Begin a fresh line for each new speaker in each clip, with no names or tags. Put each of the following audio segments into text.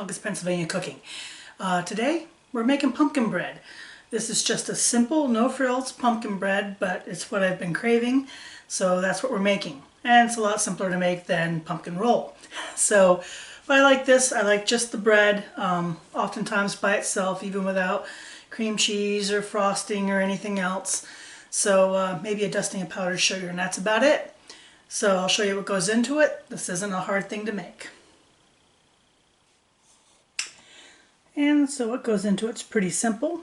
Helga's Pennsylvania Cooking. Today we're making pumpkin bread. This is just a simple, no frills pumpkin bread, but it's what I've been craving, so that's what we're making. And it's a lot simpler to make than pumpkin roll. So, but I like this. I like just the bread, oftentimes by itself, even without cream cheese or frosting or anything else. So maybe a dusting of powdered sugar, and that's about it. So I'll show you what goes into it. This isn't a hard thing to make. And so what goes into it's pretty simple.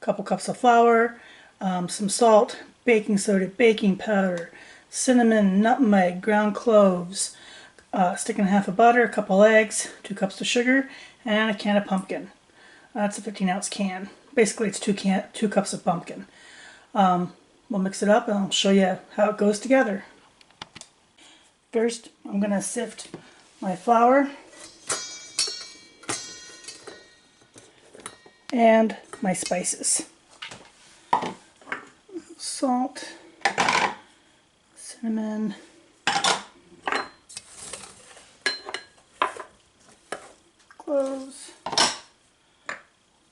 A couple cups of flour, some salt, baking soda, baking powder, cinnamon, nutmeg, ground cloves, a stick and a half of butter, a couple eggs, 2 cups of sugar, and a can of pumpkin. That's a 15-ounce can. Basically it's 2 cups of pumpkin. We'll mix it up and I'll show you how it goes together. First, I'm going to sift my flour and my spices. Salt, cinnamon, cloves,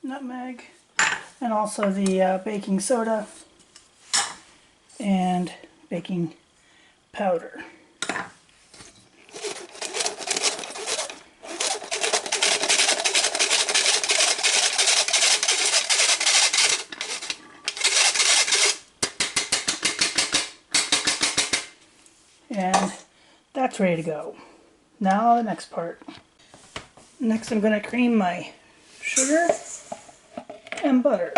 nutmeg, and also the baking soda and baking powder. And that's ready to go. Now the next part. Next I'm going to cream my sugar and butter.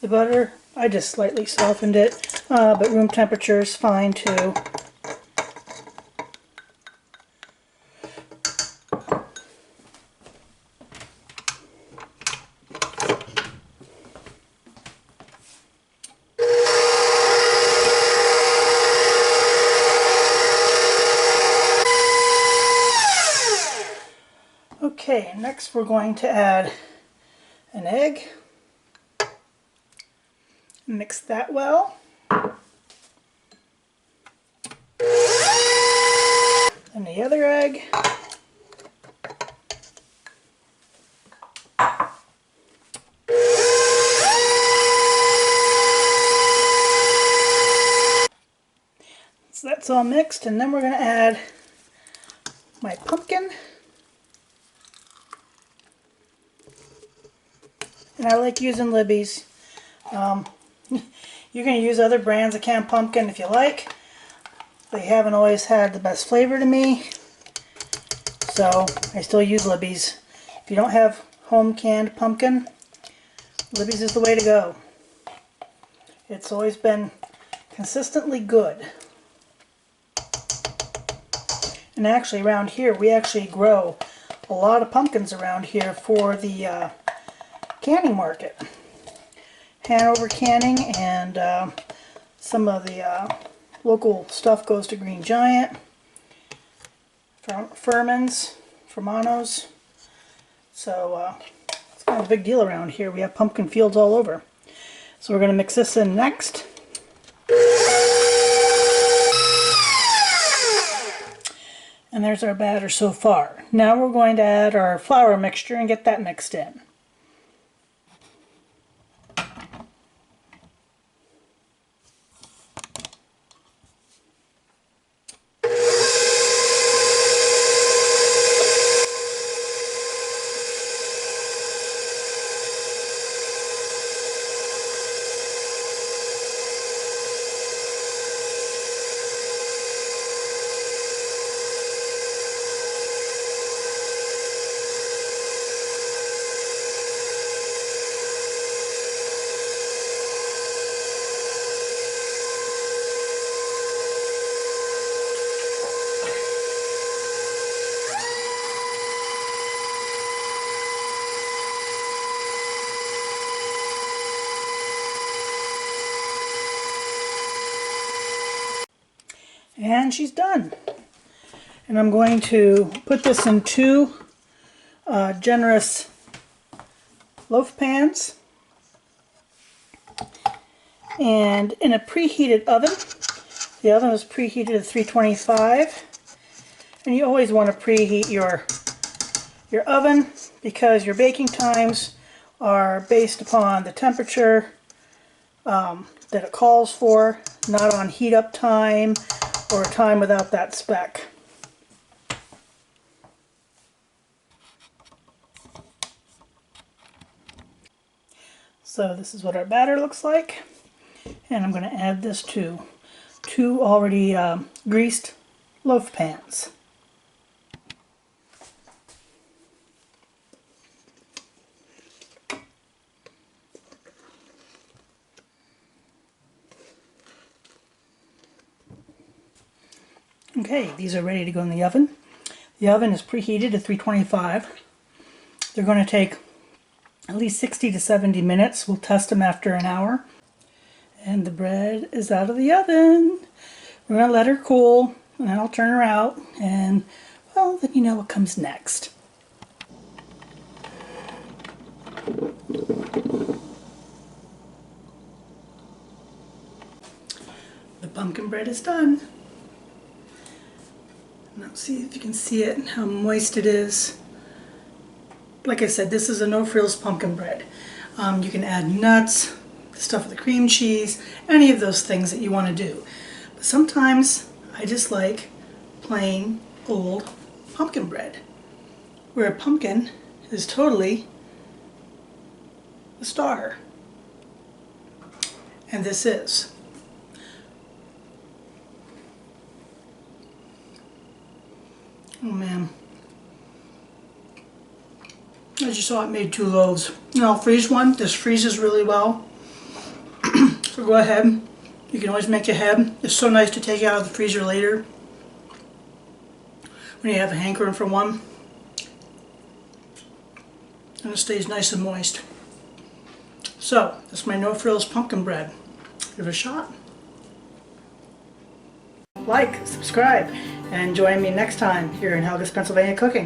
The butter, I just slightly softened it, but room temperature is fine too. Okay, next we're going to add an egg. Mix that well. And the other egg. So that's all mixed, and then we're going to add my pumpkin. And I like using Libby's. You can use other brands of canned pumpkin if you like. They haven't always had the best flavor to me, so I still use Libby's. If you don't have home canned pumpkin, Libby's is the way to go. It's always been consistently good. And actually around here, we actually grow a lot of pumpkins around here for the canning market. Hanover Canning, and some of the local stuff goes to Green Giant, Fermanos. So it's kind of a big deal around here. We have pumpkin fields all over. So we're going to mix this in next. And there's our batter so far. Now we're going to add our flour mixture and get that mixed in. And she's done. And I'm going to put this in 2 generous loaf pans and in a preheated oven. The oven is preheated at 325, and you always want to preheat your your oven, because your baking times are based upon the temperature that it calls for, not on heat up time or time without that spec. So this is what our batter looks like, and I'm going to add this to 2 already greased loaf pans. Okay, these are ready to go in the oven. The oven is preheated at 325. They're going to take at least 60 to 70 minutes. We'll test them after an hour. And the bread is out of the oven. We're going to let her cool, and then I'll turn her out, and well, then you know what comes next. The pumpkin bread is done. Now see if you can see it and how moist it is. Like I said, this is a no-frills pumpkin bread. You can add nuts, stuff with the cream cheese, any of those things that you want to do. But sometimes I just like plain old pumpkin bread, where a pumpkin is totally the star. And this is. Oh man. As you saw, I made 2 loaves. And I'll freeze one. This freezes really well. So go ahead. You can always make ahead. It's so nice to take it out of the freezer later when you have a hankering for one. And it stays nice and moist. So, that's my no-frills pumpkin bread. Give it a shot. Like, subscribe, and join me next time here in Helga's Pennsylvania Cooking.